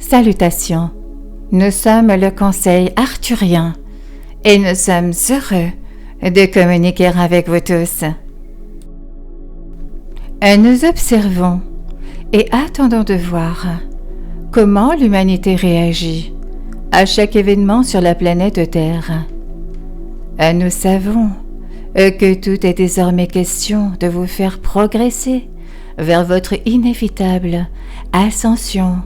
Salutations, nous sommes le Conseil arthurien et nous sommes heureux de communiquer avec vous tous. Nous observons et attendons de voir comment l'humanité réagit à chaque événement sur la planète Terre. Nous savons que tout est désormais question de vous faire progresser vers votre inévitable ascension.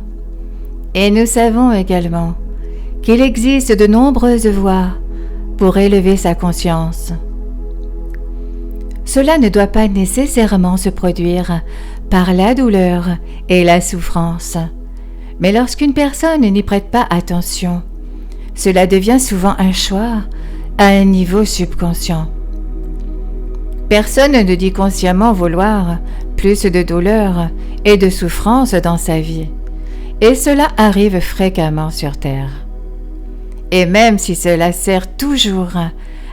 Et nous savons également qu'il existe de nombreuses voies pour élever sa conscience. Cela ne doit pas nécessairement se produire par la douleur et la souffrance, mais lorsqu'une personne n'y prête pas attention, cela devient souvent un choix à un niveau subconscient. Personne ne dit consciemment vouloir plus de douleur et de souffrance dans sa vie, et cela arrive fréquemment sur Terre. Et même si cela sert toujours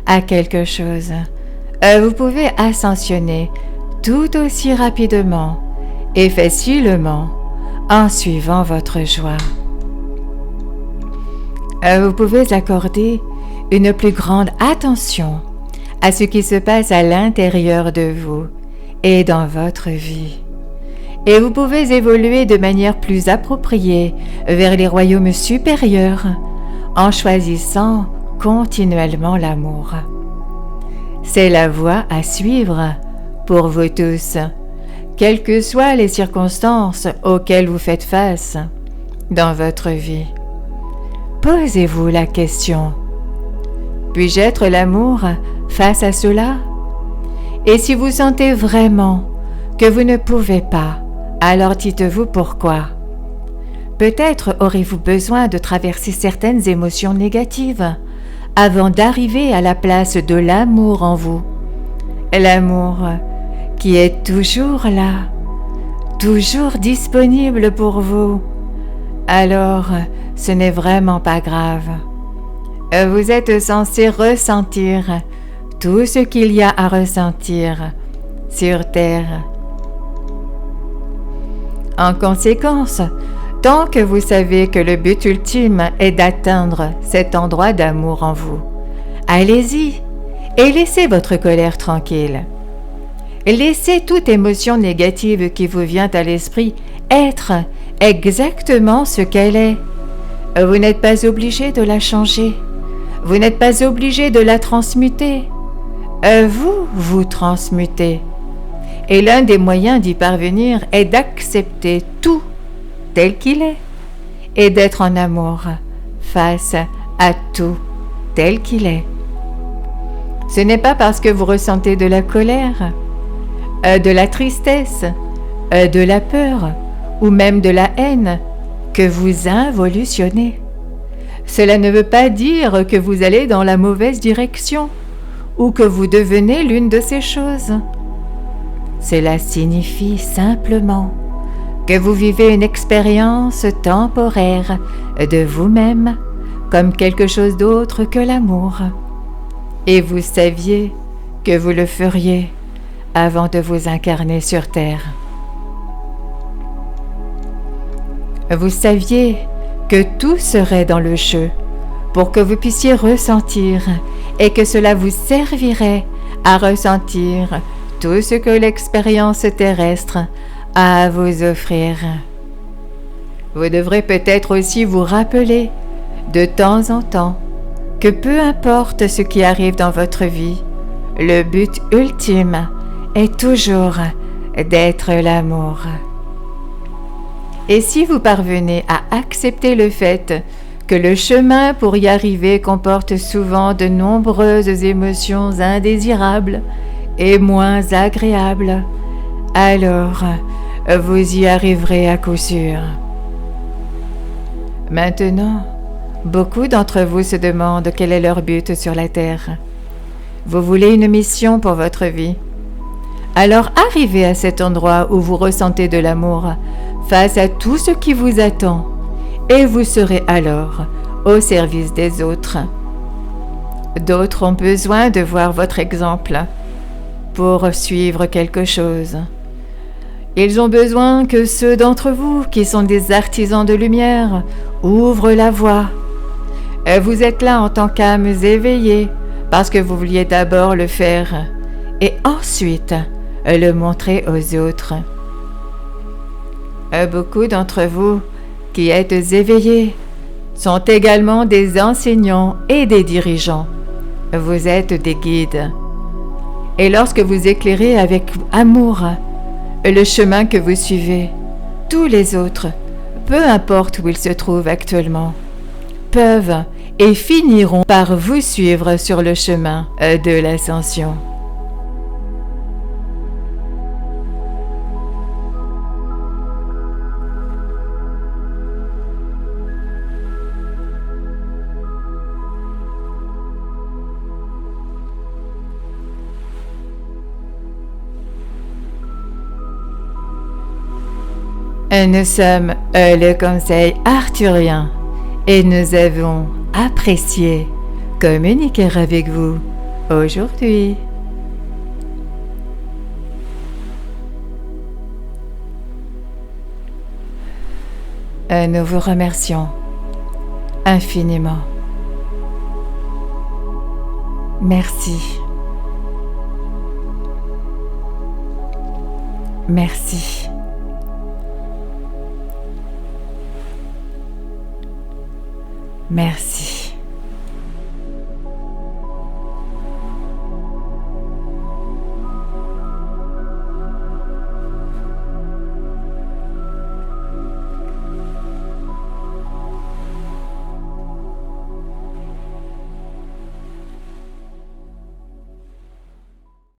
à quelque chose, vous pouvez ascensionner tout aussi rapidement et facilement en suivant votre joie. Vous pouvez accorder une plus grande attention à ce qui se passe à l'intérieur de vous et dans votre vie. Et vous pouvez évoluer de manière plus appropriée vers les royaumes supérieurs en choisissant continuellement l'amour. C'est la voie à suivre pour vous tous, quelles que soient les circonstances auxquelles vous faites face dans votre vie. Posez-vous la question: puis-je être l'amour face à cela? Et si vous sentez vraiment que vous ne pouvez pas, alors dites-vous pourquoi. Peut-être aurez-vous besoin de traverser certaines émotions négatives avant d'arriver à la place de l'amour en vous. L'amour qui est toujours là, toujours disponible pour vous. Alors, ce n'est vraiment pas grave. Vous êtes censé ressentir tout ce qu'il y a à ressentir sur Terre. En conséquence, tant que vous savez que le but ultime est d'atteindre cet endroit d'amour en vous, allez-y et laissez votre colère tranquille. Laissez toute émotion négative qui vous vient à l'esprit être exactement ce qu'elle est. Vous n'êtes pas obligé de la changer. Vous n'êtes pas obligé de la transmuter. Vous transmutez. Et l'un des moyens d'y parvenir est d'accepter tout tel qu'il est et d'être en amour face à tout tel qu'il est. Ce n'est pas parce que vous ressentez de la colère, de la tristesse, de la peur ou même de la haine que vous involutionnez. Cela ne veut pas dire que vous allez dans la mauvaise direction ou que vous devenez l'une de ces choses. Cela signifie simplement que vous vivez une expérience temporaire de vous-même comme quelque chose d'autre que l'amour. Et vous saviez que vous le feriez avant de vous incarner sur Terre. Vous saviez que tout serait dans le jeu pour que vous puissiez ressentir et que cela vous servirait à ressentir tout ce que l'expérience terrestre a à vous offrir. Vous devrez peut-être aussi vous rappeler de temps en temps que peu importe ce qui arrive dans votre vie, le but ultime est toujours d'être l'amour. Et si vous parvenez à accepter le fait que le chemin pour y arriver comporte souvent de nombreuses émotions indésirables et moins agréables, alors vous y arriverez à coup sûr. Maintenant, beaucoup d'entre vous se demandent quel est leur but sur la Terre. Vous voulez une mission pour votre vie. Alors arrivez à cet endroit où vous ressentez de l'amour face à tout ce qui vous attend, et vous serez alors au service des autres. D'autres ont besoin de voir votre exemple pour suivre quelque chose. Ils ont besoin que ceux d'entre vous qui sont des artisans de lumière ouvrent la voie. Vous êtes là en tant qu'âmes éveillées parce que vous vouliez d'abord le faire et ensuite le montrer aux autres. Beaucoup d'entre vous qui êtes éveillés sont également des enseignants et des dirigeants. Vous êtes des guides. Et lorsque vous éclairez avec amour le chemin que vous suivez, tous les autres, peu importe où ils se trouvent actuellement, peuvent et finiront par vous suivre sur le chemin de l'ascension. Nous sommes le Conseil arthurien et nous avons apprécié communiquer avec vous aujourd'hui. Nous vous remercions infiniment. Merci. Merci. Merci.